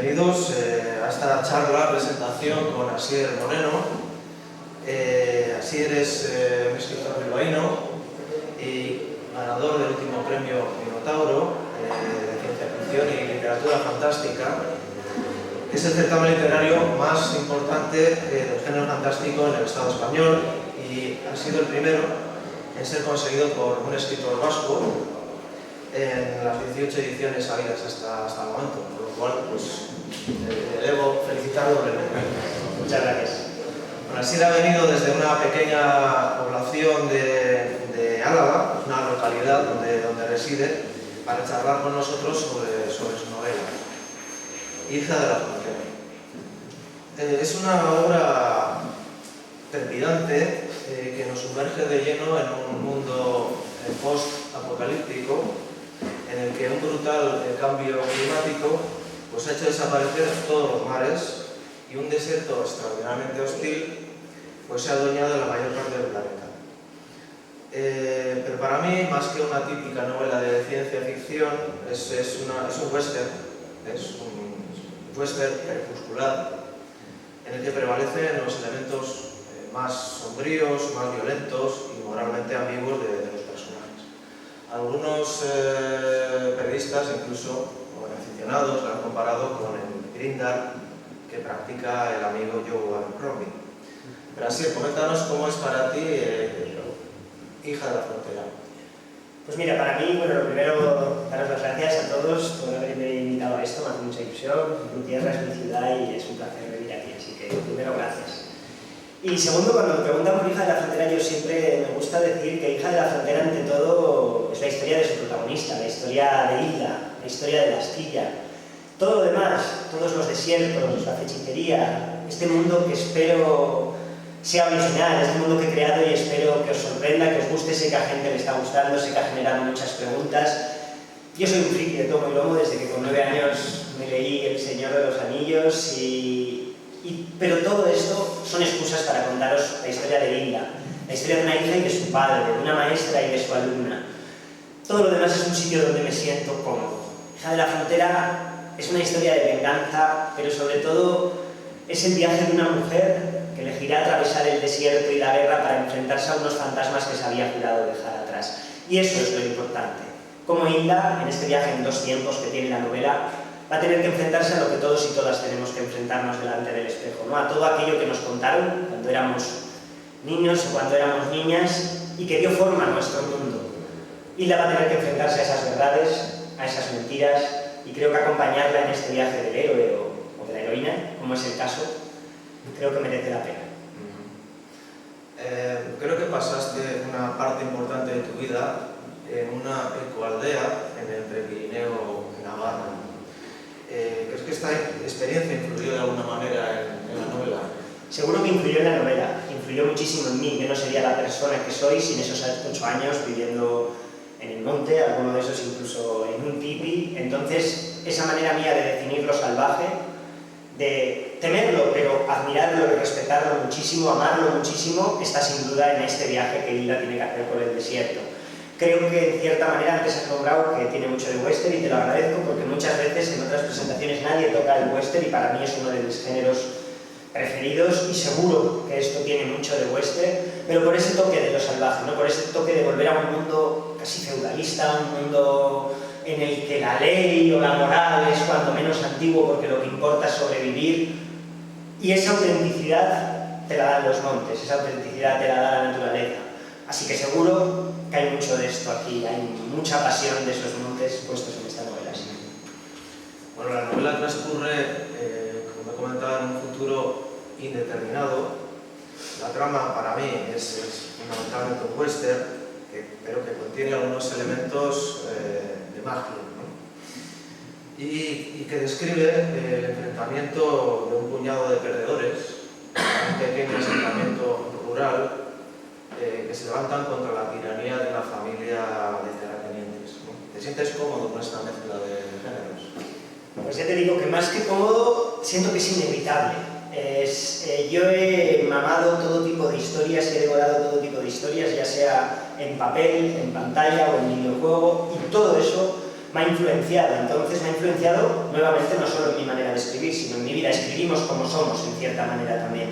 bienvenidos a esta charla, presentación con Asier Moreno. Asier es un escritor bilbaíno y ganador del último premio Minotauro de ciencia ficción y literatura fantástica. Es el certamen literario más importante del género fantástico en el Estado español y ha sido el primero en ser conseguido por un escritor vasco en las 18 ediciones habidas hasta el momento, por lo cual pues debo felicitarlo doblemente. Muchas gracias. Bueno, Asier ha venido desde una pequeña población de Álava, una localidad donde reside, para charlar con nosotros sobre su novela, Hija de la Frontera. Es una obra trepidante que nos sumerge de lleno en un mundo post-apocalíptico en el que un brutal cambio climático pues, ha hecho desaparecer todos los mares y un desierto extraordinariamente hostil pues, se ha adueñado de la mayor parte del planeta. Pero para mí, más que una típica novela de ciencia ficción, es un western, crepuscular, en el que prevalecen los elementos más sombríos, más violentos y moralmente ambiguos de los personajes. Algunos periodistas, incluso o aficionados, la han comparado con el Grindr que practica el amigo Joe Abercrombie. Pero así, coméntanos cómo es para ti Hija de la Frontera. Pues mira, para mí, bueno, lo primero, daros las gracias a todos por haberme invitado a esto, me hace mucha ilusión. Mi tierra es mi ciudad y es un placer venir aquí, así que primero, gracias. Y segundo, cuando me preguntan por Hija de la Frontera, yo siempre me gusta decir que Hija de la Frontera, ante todo, es la historia de su protagonista, la historia de Hilda, la historia de la astilla. Todo lo demás, todos los desiertos, la fechicería, este mundo que espero sea original, este mundo que he creado y espero que os sorprenda, que os guste, sé que a gente le está gustando, sé que ha generado muchas preguntas. Yo soy un friki de tomo y lomo, desde que con 9 años me leí El Señor de los Anillos pero todo esto son excusas para contaros la historia de Hilda, la historia de una hija y de su padre, de una maestra y de su alumna. Todo lo demás es un sitio donde me siento cómodo. Hija de la Frontera es una historia de venganza, pero sobre todo es el viaje de una mujer que elegirá atravesar el desierto y la guerra para enfrentarse a unos fantasmas que se había jurado dejar atrás. Y eso es lo importante. Como Hilda, en este viaje en 2 tiempos que tiene la novela, va a tener que enfrentarse a lo que todos y todas tenemos que enfrentarnos delante del espejo, ¿no? A todo aquello que nos contaron cuando éramos niños o cuando éramos niñas y que dio forma a nuestro mundo. Hilda va a tener que enfrentarse a esas verdades, a esas mentiras, y creo que acompañarla en este viaje del héroe o de la heroína, como es el caso, creo que merece la pena. Creo que pasaste una parte importante de tu vida en una ecoaldea en el Prepirineo, en Navarra. ¿Crees que esta experiencia influyó de alguna manera en la novela? Seguro que influyó en la novela, influyó muchísimo en mí. Yo no sería la persona que soy sin esos 8 años viviendo en el monte, alguno de esos incluso en un tipi. Entonces, esa manera mía de definir lo salvaje, de temerlo, pero admirarlo y respetarlo muchísimo, amarlo muchísimo, está sin duda en este viaje que Hilda tiene que hacer por el desierto. Creo que en cierta manera antes has nombrado que tiene mucho de western y te lo agradezco porque muchas veces en otras presentaciones nadie toca el western y para mí es uno de mis géneros preferidos y seguro que esto tiene mucho de western, pero por ese toque de lo salvaje, ¿no? Por ese toque de volver a un mundo casi feudalista, un mundo en el que la ley o la moral es cuando menos antiguo porque lo que importa es sobrevivir, y esa autenticidad te la dan los montes, esa autenticidad te la da la naturaleza. Así que seguro que hay mucho de esto aquí, hay mucha pasión de esos montes puestos en esta novela. ¿Sí? Bueno, la novela transcurre, como he comentado, en un futuro indeterminado. La trama para mí es fundamentalmente un western, pero que contiene algunos elementos de magia, ¿no? Y que describe el enfrentamiento de un puñado de perdedores, un pequeño asentamiento rural, que se levantan contra la tiranía de una familia de terratenientes, ¿no? ¿Te sientes cómodo con esta mezcla de géneros? Pues ya te digo que más que cómodo, siento que es inevitable. Yo he mamado todo tipo de historias y he devorado todo tipo de historias, ya sea en papel, en pantalla o en videojuego, y todo eso me ha influenciado. Entonces me ha influenciado nuevamente no solo en mi manera de escribir, sino en mi vida. Escribimos como somos, en cierta manera también.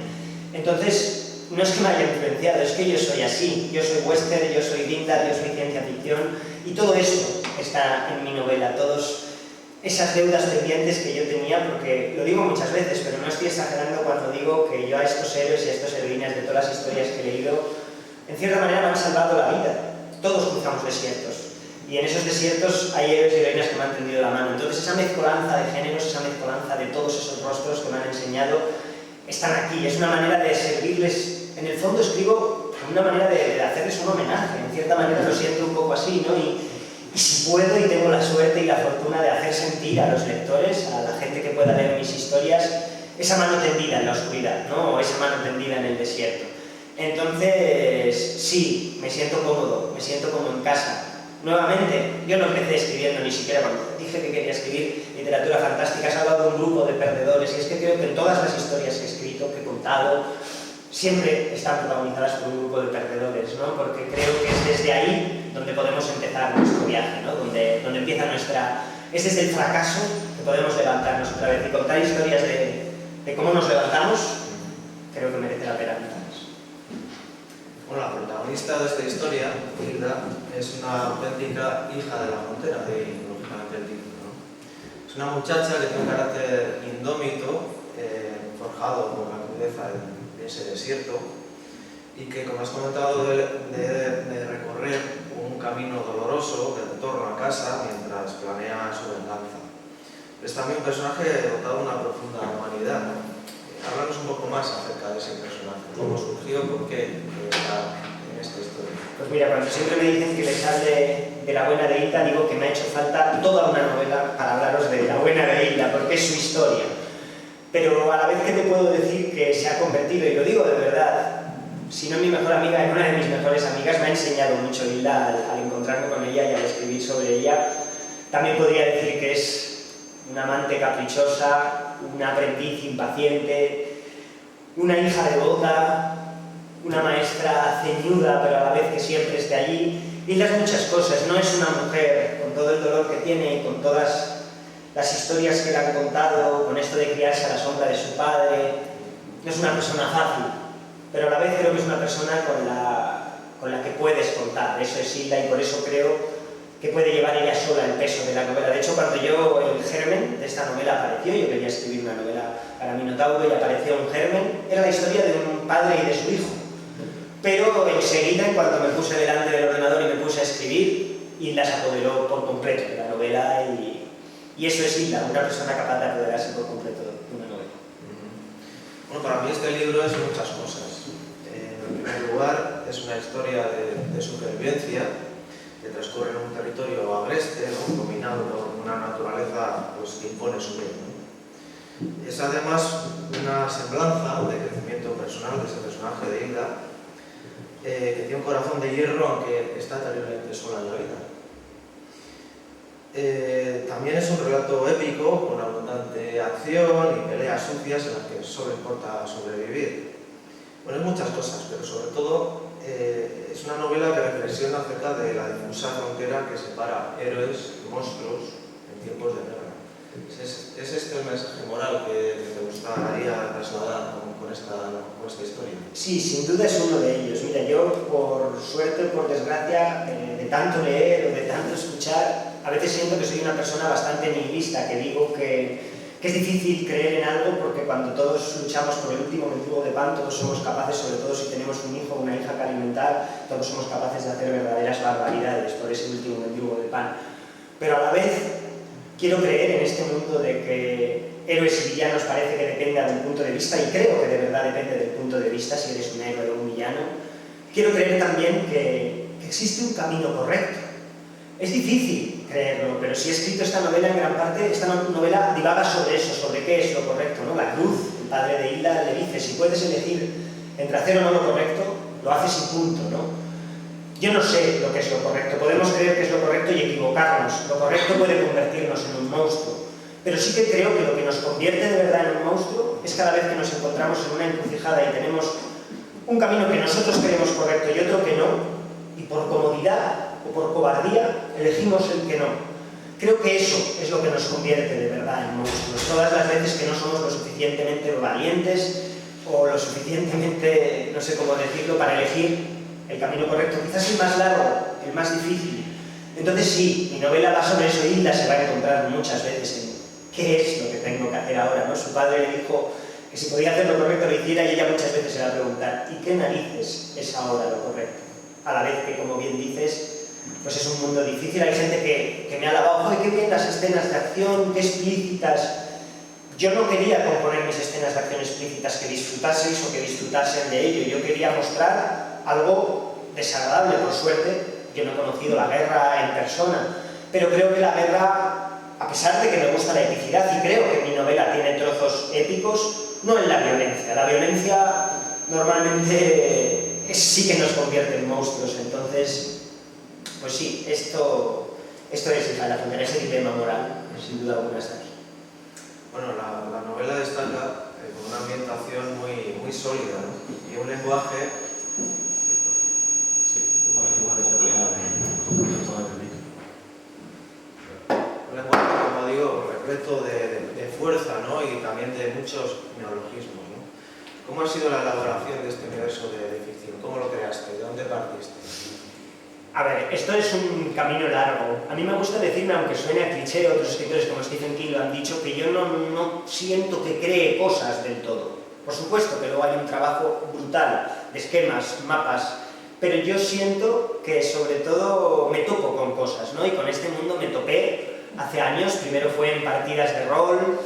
Entonces, no es que me haya influenciado, es que yo soy así. Yo soy western, yo soy Dindar, yo soy ciencia ficción, y todo esto está en mi novela, todas esas deudas pendientes que yo tenía, porque lo digo muchas veces, pero no estoy exagerando cuando digo que yo a estos héroes y a estas heroínas de todas las historias que he leído, en cierta manera me han salvado la vida. Todos cruzamos desiertos, y en esos desiertos hay héroes y heroínas que me han tendido la mano. Entonces esa mezcolanza de géneros, esa mezcolanza de todos esos rostros que me han enseñado, están aquí. Es una manera de servirles. En el fondo escribo una manera de hacerles un homenaje. En cierta manera lo siento un poco así, ¿no? Y si puedo y tengo la suerte y la fortuna de hacer sentir a los lectores, a la gente que pueda leer mis historias, esa mano tendida en la oscuridad, ¿no? O esa mano tendida en el desierto. Entonces, sí, me siento cómodo, me siento como en casa. Nuevamente, yo no empecé escribiendo ni siquiera cuando dije que quería escribir literatura fantástica. Has hablado de un grupo de perdedores, y es que creo que en todas las historias que he escrito, que he contado, siempre están protagonizadas por un grupo de perdedores, ¿no? Porque creo que es desde ahí donde podemos empezar nuestro viaje, ¿no? Donde empieza nuestra... Es desde el fracaso que podemos levantarnos otra vez, y contar historias de cómo nos levantamos, creo que merece la pena contarlas. Bueno, la protagonista de esta historia, Hilda, es una auténtica hija de la frontera, de ahí, lógicamente, el título, ¿no? Es una muchacha que tiene un carácter indómito, forjado por la crudeza de ese desierto, y que, como has comentado, de recorrer un camino doloroso de retorno a casa mientras planea su venganza. Es también un personaje dotado de una profunda humanidad, ¿no? Háblanos un poco más acerca de ese personaje, cómo surgió, por qué está en esta historia. Pues mira, cuando siempre me dicen que les hable de La buena de Hilda, digo que me ha hecho falta toda una novela para hablaros de La buena de Hilda, porque es su historia. Pero a la vez que te puedo decir que se ha convertido, y lo digo de verdad, si no mi mejor amiga, en una de mis mejores amigas, me ha enseñado mucho Hilda al encontrarme con ella y al escribir sobre ella. También podría decir que es una amante caprichosa, una aprendiz impaciente, una hija devota, una maestra ceñuda, pero a la vez que siempre esté allí. Hilda es muchas cosas, no es una mujer con todo el dolor que tiene y con todas las historias que le han contado, con esto de criarse a la sombra de su padre. No es una persona fácil, pero a la vez creo que es una persona con la que puedes contar. Eso es Hilda, y por eso creo que puede llevar ella sola el peso de la novela. De hecho, cuando el germen de esta novela apareció, yo quería escribir una novela para Minotauro y apareció un germen, era la historia de un padre y de su hijo. Pero enseguida, en cuanto me puse delante del ordenador y me puse a escribir, Hilda se apoderó por completo de la novela, y eso es Hilda, una persona capaz de apoderarse por completo de una novela. Bueno, para mí este libro es muchas cosas. En primer lugar, es una historia de supervivencia que transcurre en un territorio agreste, ¿no? Dominado por una naturaleza, pues, que impone su ley, ¿no? Es además una semblanza de crecimiento personal de ese personaje de Hilda, que tiene un corazón de hierro, aunque está terriblemente sola en la vida. También es un relato épico, con abundante acción y peleas sucias en las que solo importa sobrevivir. Bueno, es muchas cosas, pero sobre todo es una novela que reflexiona acerca de la difusa frontera que separa héroes y monstruos en tiempos de guerra. ¿Es este el mensaje moral que te gustaría trasladar con esta historia? Sí, sin duda es uno de ellos. Mira, yo, por suerte o por desgracia, de tanto leer o de tanto escuchar, a veces siento que soy una persona bastante nihilista, que digo que es difícil creer en algo, porque cuando todos luchamos por el último mendigo de pan, todos somos capaces, sobre todo si tenemos un hijo o una hija que alimentar, todos somos capaces de hacer verdaderas barbaridades por ese último mendigo de pan. Pero a la vez quiero creer en este mundo de que héroes y villanos parece que dependa de un punto de vista, y creo que de verdad depende del punto de vista, si eres un héroe o un villano. Quiero creer también que existe un camino correcto. Es difícil creerlo, pero si he escrito esta novela, en gran parte, esta novela divaga sobre eso, sobre qué es lo correcto, ¿no? La cruz, el padre de Hilda le dice, si puedes elegir entre hacer o no lo correcto, lo haces y punto, ¿no? Yo no sé lo que es lo correcto, podemos creer que es lo correcto y equivocarnos, lo correcto puede convertirnos en un monstruo, pero sí que creo que lo que nos convierte de verdad en un monstruo es cada vez que nos encontramos en una encrucijada y tenemos un camino que nosotros creemos correcto y otro que no, y por comodidad o por cobardía elegimos el que no. creo que eso es lo que nos convierte de verdad en monstruos. Todas las veces que no somos lo suficientemente valientes o lo suficientemente, no sé cómo decirlo, para elegir el camino correcto, quizás el más largo, el más difícil. Entonces sí, mi novela va sobre eso. Hilda se va a encontrar muchas veces en qué es lo que tengo que hacer ahora, ¿no? Su padre le dijo que si podía hacer lo correcto lo hiciera, y ella muchas veces se va a preguntar ¿y qué narices es ahora lo correcto? A la vez que, como bien dices, pues es un mundo difícil. Hay gente que me ha alabado, ¡ay, qué bien las escenas de acción, qué explícitas! Yo no quería componer mis escenas de acción explícitas que disfrutaseis o que disfrutasen de ello. Yo quería mostrar algo desagradable, por suerte. Yo no he conocido la guerra en persona, pero creo que la guerra, a pesar de que me gusta la epicidad, y creo que mi novela tiene trozos épicos, no en la violencia. La violencia normalmente sí que nos convierte en monstruos. Entonces, pues sí, esto es la frontera, ese dilema moral, sin duda alguna está aquí. Bueno, la novela destaca con una ambientación muy sólida, ¿no? Y un lenguaje como digo, repleto de fuerza, ¿no? Y también de muchos neologismos, ¿no? ¿Cómo ha sido la elaboración de este universo de ficción? ¿Cómo lo creaste? ¿De dónde partiste? A ver, esto es un camino largo. A mí me gusta decirme, aunque suene a cliché, otros escritores como Stephen King lo han dicho, que yo no siento que cree cosas del todo. Por supuesto que luego hay un trabajo brutal de esquemas, mapas, pero yo siento que sobre todo me topo con cosas, ¿no? Y con este mundo me topé hace años. Primero fue en partidas de rol,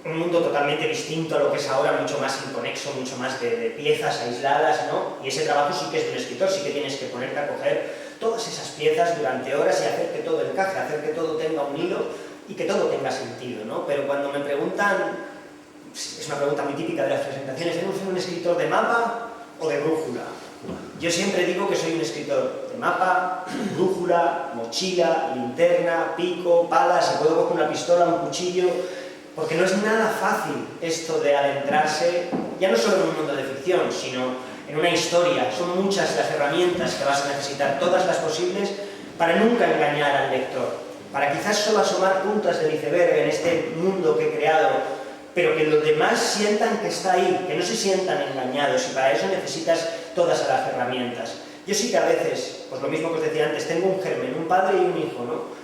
un mundo totalmente distinto a lo que es ahora, mucho más inconexo, mucho más de piezas aisladas, ¿no? Y ese trabajo sí que es de un escritor, sí que tienes que ponerte a coger todas esas piezas durante horas y hacer que todo encaje, hacer que todo tenga un hilo y que todo tenga sentido, ¿no? Pero cuando me preguntan, es una pregunta muy típica de las presentaciones, ¿debo ser un escritor de mapa o de brújula? Yo siempre digo que soy un escritor de mapa, brújula, mochila, linterna, pico, pala, si puedo coger una pistola, un cuchillo, porque no es nada fácil esto de adentrarse, ya no solo en un mundo de ficción, sino en una historia. Son muchas las herramientas que vas a necesitar, todas las posibles, para nunca engañar al lector, para quizás solo asomar puntas del iceberg en este mundo que he creado, pero que los demás sientan que está ahí, que no se sientan engañados, y para eso necesitas todas las herramientas. Yo sí que a veces, pues lo mismo que os decía antes, tengo un germen, un padre y un hijo, ¿no?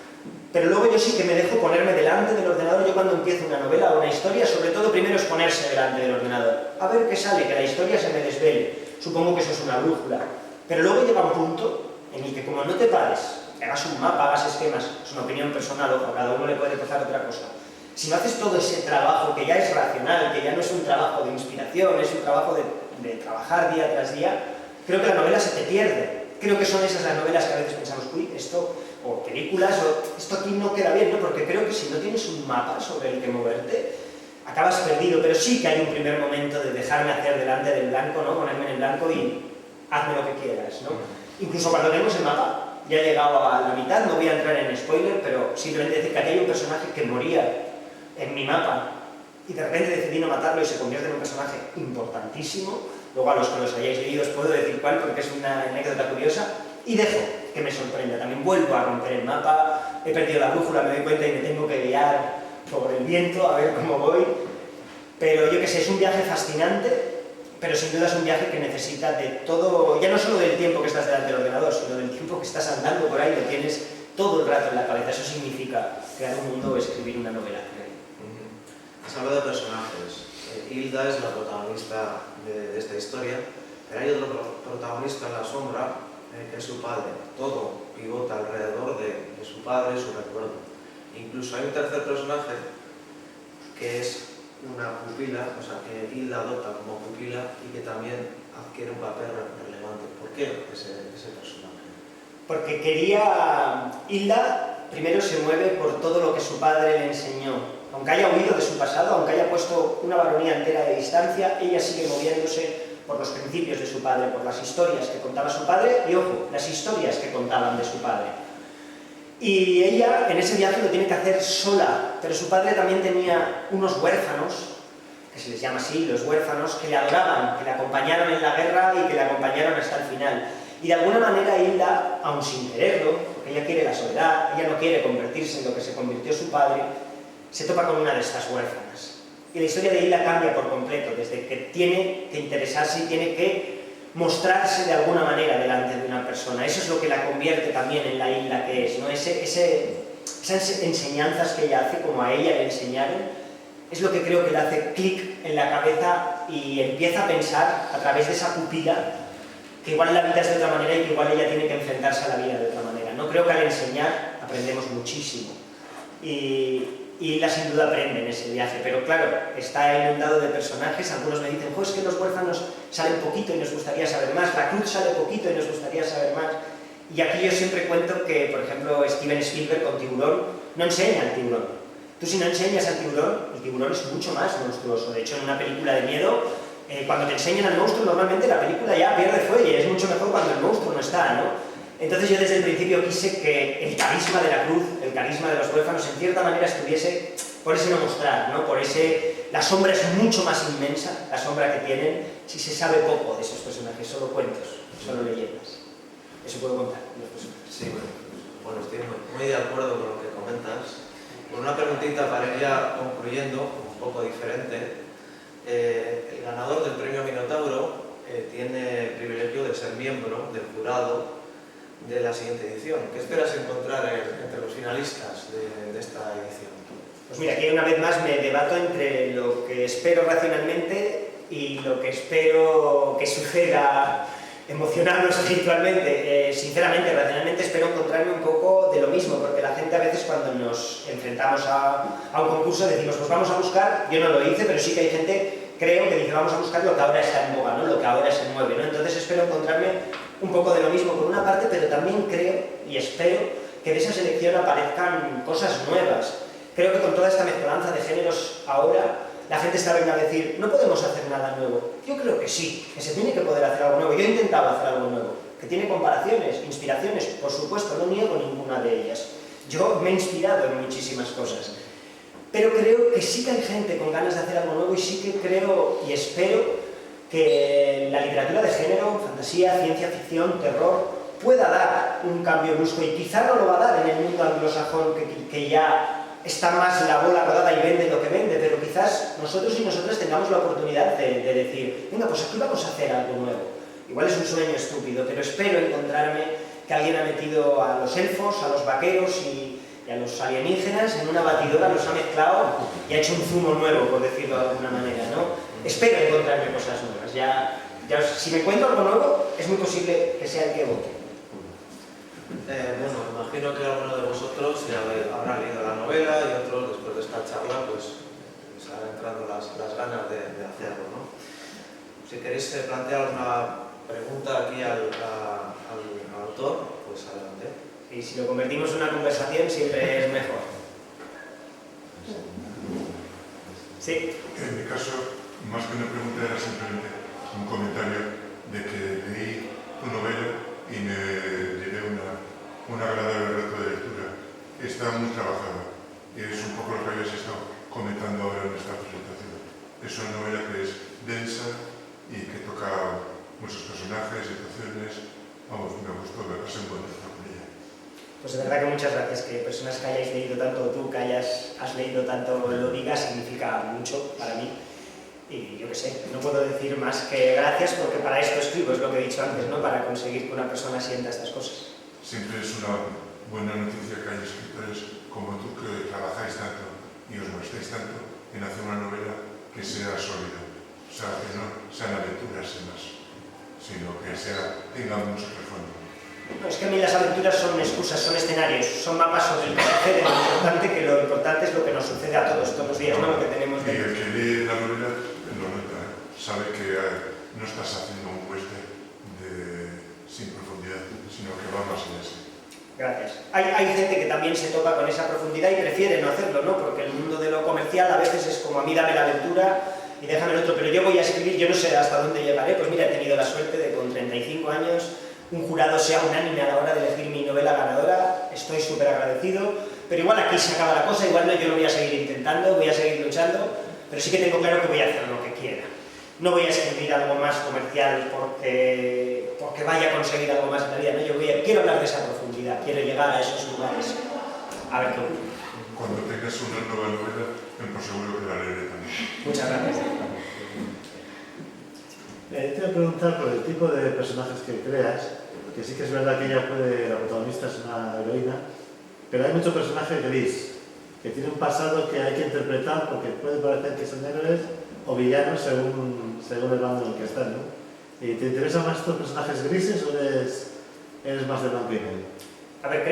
Pero luego yo sí que me dejo ponerme delante del ordenador. Yo cuando empiezo una novela o una historia, sobre todo primero es ponerse delante del ordenador, a ver qué sale, que la historia se me desvele. Supongo que eso es una brújula. Pero luego llega un punto en el que, como no te pares, que hagas un mapa, hagas esquemas, es una opinión personal, ojo, a cada uno le puede pasar otra cosa. Si no haces todo ese trabajo que ya es racional, que ya no es un trabajo de inspiración, es un trabajo de trabajar día tras día, creo que la novela se te pierde. Creo que son esas las novelas que a veces pensamos, uy, esto, o películas, o esto aquí no queda bien, ¿no? Porque creo que si no tienes un mapa sobre el que moverte, acabas perdido. Pero sí que hay un primer momento de dejarme hacer delante del blanco, ¿no? Ponerme en el blanco y hazme lo que quieras, ¿no? Incluso cuando tenemos el mapa, ya he llegado a la mitad, no voy a entrar en spoiler, pero simplemente decir que aquí hay un personaje que moría en mi mapa y de repente decidí no matarlo y se convierte en un personaje importantísimo. Luego a los que los hayáis leído os puedo decir cuál, porque es una anécdota curiosa, y dejo que me sorprenda. También vuelvo a romper el mapa, he perdido la brújula, me doy cuenta y me tengo que guiar por el viento a ver cómo voy, pero yo que sé, es un viaje fascinante, pero sin duda es un viaje que necesita de todo, ya no solo del tiempo que estás delante del ordenador, sino del tiempo que estás andando por ahí, lo tienes todo el rato en la cabeza. Eso significa crear un mundo o escribir una novela. Has hablado de personajes. Hilda es la protagonista de esta historia, pero hay otro protagonista en la sombra, que es su padre. Todo pivota alrededor de su padre, su recuerdo. Incluso hay un tercer personaje que es una pupila, o sea, que Hilda adopta como pupila y que también adquiere un papel relevante. ¿Por qué ese personaje? Porque Hilda primero se mueve por todo lo que su padre le enseñó. Aunque haya huido de su pasado, aunque haya puesto una varonía entera de distancia, ella sigue moviéndose por los principios de su padre, por las historias que contaba su padre, y ojo, las historias que contaban de su padre. Y ella en ese viaje lo tiene que hacer sola, pero su padre también tenía unos huérfanos, que se les llama así, los huérfanos, que le adoraban, que le acompañaron en la guerra y que le acompañaron hasta el final. Y de alguna manera Hilda, aun sin quererlo, porque ella quiere la soledad, ella no quiere convertirse en lo que se convirtió su padre, se topa con una de estas huérfanas. Y la historia de Hilda cambia por completo, desde que tiene que interesarse y tiene que mostrarse de alguna manera delante de una persona. Eso es lo que la convierte también en la Hilda que es, ¿no? Esas enseñanzas que ella hace, como a ella le enseñaron, es lo que creo que le hace clic en la cabeza y empieza a pensar a través de esa pupila que igual la vida es de otra manera y que igual ella tiene que enfrentarse a la vida de otra manera, ¿no? Creo que al enseñar aprendemos muchísimo y Hilda sin duda aprende en ese viaje, pero claro, está inundado de personajes. Algunos me dicen, pues es que los huérfanos salen poquito y nos gustaría saber más, la cruz sale poquito y nos gustaría saber más. Y aquí yo siempre cuento que, por ejemplo, Steven Spielberg con Tiburón no enseña al tiburón. Tú si no enseñas al tiburón, el tiburón es mucho más monstruoso. De hecho, en una película de miedo, cuando te enseñan al monstruo, normalmente la película ya pierde fuelle, es mucho mejor cuando el monstruo no está, ¿no? Entonces yo desde el principio quise que el carisma de la cruz, el carisma de los huérfanos, en cierta manera estuviese por ese no mostrar, ¿no? Por ese... La sombra es mucho más inmensa, la sombra que tienen, si se sabe poco de esos personajes, solo cuentos, solo leyendas. Eso puedo contar de los personajes. Sí, bueno, estoy muy de acuerdo con lo que comentas. Con una preguntita para ir ya concluyendo, un poco diferente. El ganador del premio Minotauro tiene el privilegio de ser miembro del jurado de la siguiente edición. ¿Qué esperas encontrar entre los finalistas de esta edición? Pues mira, aquí una vez más me debato entre lo que espero racionalmente y lo que espero que suceda emocional o espiritualmente. Sinceramente, racionalmente espero encontrarme un poco de lo mismo, porque la gente a veces cuando nos enfrentamos a un concurso decimos, pues vamos a buscar, yo no lo hice, pero sí que hay gente, creo, que dice, vamos a buscar lo que ahora está en boga, ¿no? Lo que ahora se mueve, ¿no? Entonces espero encontrarme un poco de lo mismo por una parte, pero también creo y espero que de esa selección aparezcan cosas nuevas. Creo que con toda esta mezcolanza de géneros ahora, la gente está venga a decir, no podemos hacer nada nuevo. Yo creo que sí, que se tiene que poder hacer algo nuevo. Yo he intentado hacer algo nuevo, que tiene comparaciones, inspiraciones, por supuesto, no niego ninguna de ellas. Yo me he inspirado en muchísimas cosas, pero creo que sí que hay gente con ganas de hacer algo nuevo y sí que creo y espero que la literatura de género, fantasía, ciencia ficción, terror, pueda dar un cambio brusco y quizá no lo va a dar en el mundo anglosajón que ya está más la bola rodada y vende lo que vende, pero quizás nosotros y nosotras tengamos la oportunidad de decir, venga, pues aquí vamos a hacer algo nuevo. Igual es un sueño estúpido, pero espero encontrarme que alguien ha metido a los elfos, a los vaqueros y a los alienígenas en una batidora, los ha mezclado y ha hecho un zumo nuevo, por decirlo de alguna manera, ¿no? Espero encontrarme cosas nuevas. Si me encuentro algo nuevo, es muy posible que sea el que vote. Bueno, imagino que alguno de vosotros ya habrá leído la novela y otros, después de esta charla, pues estarán entrando las ganas de hacerlo, ¿no? Si queréis plantear alguna pregunta aquí al autor, pues adelante. Y si lo convertimos en una conversación, siempre es mejor. Sí. En mi caso, más que una pregunta, era simplemente un comentario de que leí tu novela y me llevé un agradable reto de lectura. Está muy trabajada y es un poco lo que habías estado comentando ahora en esta presentación. Es una novela que es densa y que toca muchos personajes, situaciones. Vamos, me gustó, me pasé un buen rato con ella. Pues de verdad que muchas gracias, que personas que hayáis leído tanto, tú que has leído tanto, lo digas, significa mucho para mí. Y yo qué sé, no puedo decir más que gracias, porque para esto escribo, es lo que he dicho antes, ¿no? Para conseguir que una persona sienta estas cosas. Siempre es una buena noticia que hay escritores como tú que trabajáis tanto y os mostréis tanto en hacer una novela que sea sólida. O sea, que no sean aventuras sin más, sino que tenga mucho trasfondo. No, es que a mí las aventuras son excusas, son escenarios, son mapas sobre el que sucede. Lo importante es lo que nos sucede a todos los días, no lo que tenemos Y dentro. el que lee la novela lo nota, sabe que no estás haciendo un western sin profundidad, sino que va más allá. Gracias. Hay gente que también se topa con esa profundidad y prefiere no hacerlo, ¿no? Porque el mundo de lo comercial a veces es como a mí dame la aventura y déjame el otro, pero yo voy a escribir, yo no sé hasta dónde llegaré. Pues mira, he tenido la suerte de con 35 años un jurado sea unánime a la hora de elegir mi novela ganadora, estoy súper agradecido, pero igual aquí se acaba la cosa, igual no, yo lo voy a seguir intentando, voy a seguir luchando, pero sí que tengo claro que voy a hacer lo que quiera. No voy a escribir algo más comercial porque vaya a conseguir algo más en la vida, ¿no? Quiero hablar de esa profundidad, quiero llegar a esos lugares. A ver qué ocurre. Cuando tengas una nueva novela, por seguro que la leeré también. Muchas gracias. Te voy a preguntar por el tipo de personajes que creas, porque sí que es verdad que la protagonista es una heroína, pero hay mucho personaje gris, que tiene un pasado que hay que interpretar porque puede parecer que son héroes o villanos según el bando en el que están, ¿no? ¿Y te interesan más estos personajes grises o eres más de blanco y negro? A ver,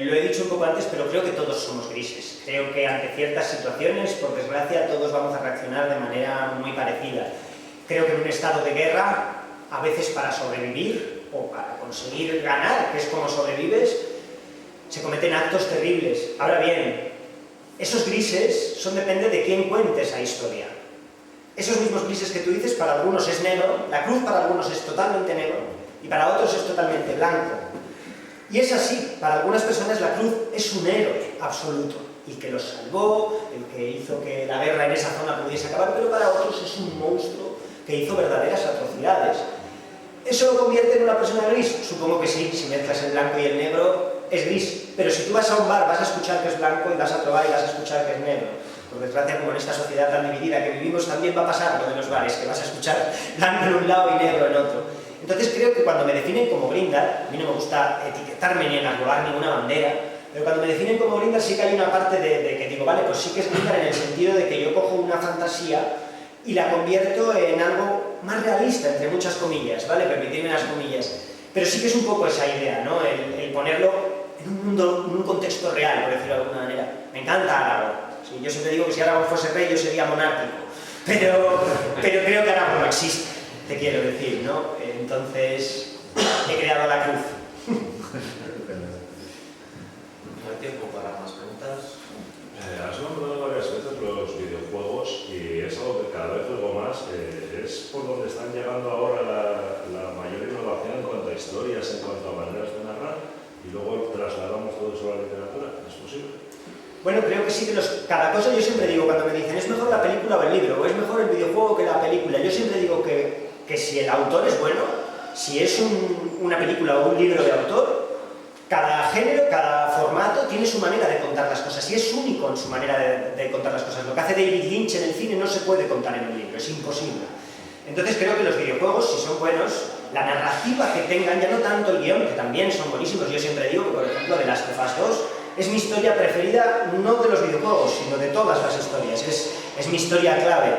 lo he dicho un poco antes, pero creo que todos somos grises. Creo que ante ciertas situaciones, por desgracia, todos vamos a reaccionar de manera muy parecida. Creo que en un estado de guerra, a veces para sobrevivir o para conseguir ganar, que es como sobrevives, se cometen actos terribles. Ahora bien, esos grises depende de quién cuente esa historia. Esos mismos grises que tú dices, para algunos es negro, la cruz para algunos es totalmente negro y para otros es totalmente blanco. Y es así, para algunas personas la cruz es un héroe absoluto, el que los salvó, el que hizo que la guerra en esa zona pudiese acabar, pero para otros es un monstruo que hizo verdaderas atrocidades. ¿Eso lo convierte en una persona gris? Supongo que sí, si mezclas el blanco y el negro es gris, pero si tú vas a un bar vas a escuchar que es blanco y vas a probar y vas a escuchar que es negro. Por desgracia, como en esta sociedad tan dividida que vivimos, también va a pasar lo de los bares, que vas a escuchar blanco en un lado y negro en otro. Entonces creo que cuando me definen como Grindr, a mí no me gusta etiquetarme ni enarbolar ninguna bandera, pero cuando me definen como Grindr sí que hay una parte de que digo, vale, pues sí que es Grindr en el sentido de que yo cojo una fantasía y la convierto en algo más realista, entre muchas comillas, ¿vale? Permitidme las comillas. Pero sí que es un poco esa idea, ¿no? El ponerlo en un mundo, en un contexto real, por decirlo de alguna manera. Me encanta Aragorn. Sí, yo siempre digo que si Aragorn fuese rey yo sería monárquico, pero creo que Aragorn no existe, te quiero decir, ¿no? Entonces, he creado la cruz. No hay tiempo para más preguntas. Has nombrado varias veces los videojuegos y es algo que cada vez juego más. Es por donde están llegando ahora la mayor innovación en cuanto a historias, en cuanto a maneras de narrar, y luego trasladamos todo eso a la literatura. ¿Es posible? Bueno, creo que sí que cada cosa yo siempre digo, cuando me dicen es mejor la película o el libro, o es mejor el videojuego que la película, yo siempre digo que si el autor es bueno, si es una película o un libro de autor, cada género, cada formato tiene su manera de contar las cosas y es único en su manera de contar las cosas. Lo que hace David Lynch en el cine no se puede contar en un libro, es imposible. Entonces creo que los videojuegos, si son buenos, la narrativa que tengan, ya no tanto el guión, que también son buenísimos. Yo siempre digo que, por ejemplo, The Last of Us 2 es mi historia preferida, no de los videojuegos, sino de todas las historias. Es mi historia clave.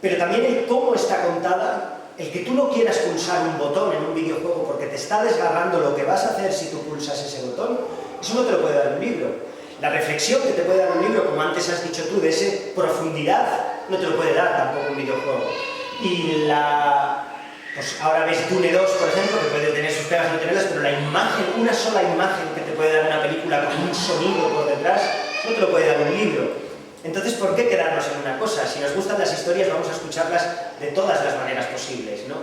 Pero también el cómo está contada, el que tú no quieras pulsar un botón en un videojuego porque te está desgarrando lo que vas a hacer si tú pulsas ese botón, eso no te lo puede dar un libro. La reflexión que te puede dar un libro, como antes has dicho tú, de esa profundidad, no te lo puede dar tampoco un videojuego. Y pues ahora ves Dune 2, por ejemplo, que puede tener sus pegas y no tenerlas, pero la imagen, una sola imagen que te puede dar una película con un sonido por detrás, no te lo puede dar un libro. Entonces, ¿por qué quedarnos en una cosa? Si nos gustan las historias, vamos a escucharlas de todas las maneras posibles, ¿no?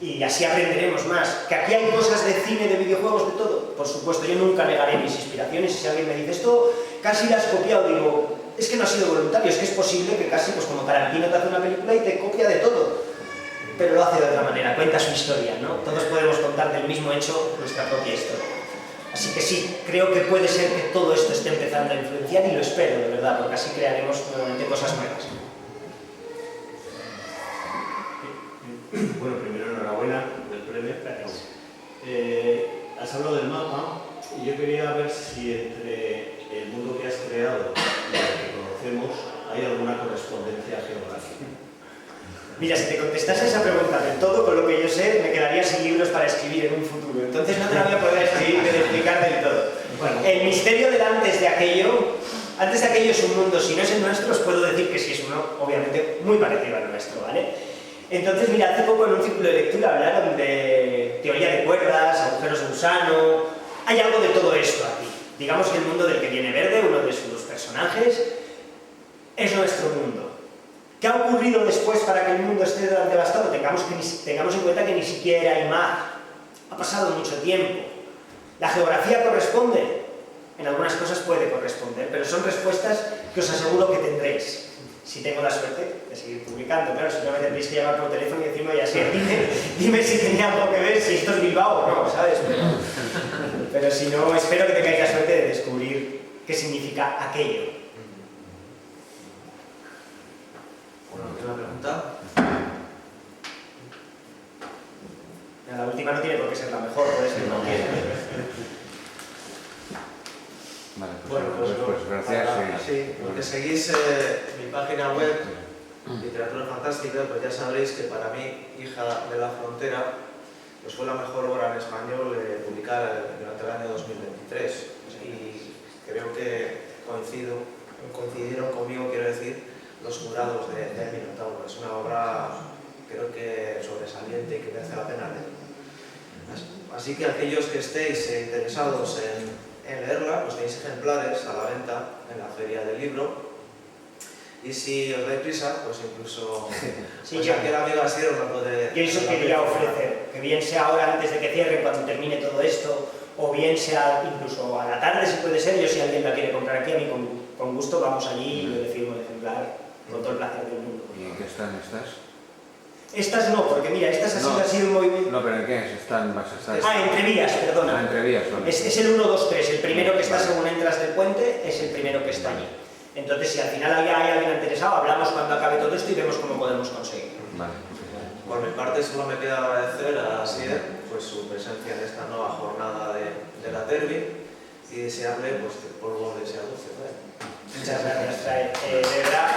Y así aprenderemos más. ¿Que aquí hay cosas de cine, de videojuegos, de todo? Por supuesto, yo nunca negaré mis inspiraciones. Y si alguien me dice, esto casi lo has copiado, digo, es que no ha sido voluntario, es que es posible que casi, pues como Tarantino te hace una película y te copia de todo. Pero lo hace de otra manera, cuenta su historia, ¿no? Todos podemos contar del mismo hecho nuestra propia historia. Así que sí, creo que puede ser que todo esto esté empezando a influenciar y lo espero, de verdad, porque así crearemos nuevamente cosas nuevas. Bueno, primero enhorabuena del premio. Gracias. Has hablado del mapa y yo quería ver si entre el mundo que has creado y el que conocemos hay alguna correspondencia geográfica. Mira, si te contestase esa pregunta del todo con lo que yo sé, me quedaría sin libros para escribir en un futuro. Entonces no te la voy a poder explicar del todo. Bueno. El misterio del antes de aquello es un mundo, si no es el nuestro, os puedo decir que sí es uno, obviamente, muy parecido al nuestro, ¿vale? Entonces, mira, hace poco en un círculo de lectura hablaron de teoría de cuerdas, agujeros de gusano. Hay algo de todo esto aquí. Digamos que el mundo del que viene Verde, uno de sus personajes, es nuestro mundo. ¿Qué ha ocurrido después para que el mundo esté tan devastado? Tengamos en cuenta que ni siquiera hay mar. Ha pasado mucho tiempo. ¿La geografía corresponde? En algunas cosas puede corresponder, pero son respuestas que os aseguro que tendréis, si tengo la suerte de seguir publicando. encanto. Claro, si no me tendréis que llamar por teléfono y decirme, ya sé, dime si tenía algo que ver, si esto es Bilbao o no, ¿sabes? Pero si no, espero que tengáis la suerte de descubrir qué significa aquello. Bueno, última pregunta. La última no tiene por qué ser la mejor, puede ser cualquiera. Vale, Bueno, pues gracias. Sí, porque seguís mi página web, Literatura Fantástica, pues ya sabréis que para mí, Hija de la Frontera, pues fue la mejor obra en español publicada durante el año 2023. Y creo que coincidieron conmigo, quiero decir, los jurados de Minotauro. Es una obra, creo que sobresaliente y que merece la pena leer. Así que aquellos que estéis interesados en leerla, pues tenéis ejemplares a la venta en la Feria del Libro. Y si os dais prisa, pues incluso Sí, pues yo- aquel amigo así os lo puede... Yo eso quería ofrecer, que bien sea ahora antes de que cierre, cuando termine todo esto, o bien sea incluso a la tarde si puede ser. Yo, si alguien la quiere comprar aquí, a mí con gusto vamos allí y yo le firmo el ejemplar con todo el placer del mundo. ¿Y en qué están estas? Estas no, porque mira, estas No. ha sido un movimiento... No, pero ¿en qué están? ¿Vas a estar? Ah, entrevías, perdona. Entrevías, vale. Es el 1, 2, 3, el primero que está Vale. según entras del puente es el primero que está allí. Entonces, si al final hay alguien interesado, hablamos cuando acabe todo esto y vemos cómo podemos conseguir. Vale. Por mi parte, solo me queda agradecer a Asier pues, su presencia en esta nueva jornada de la Derby y desearle pues, que el polvo de sea dulce. Muchas gracias, Trae. De verdad.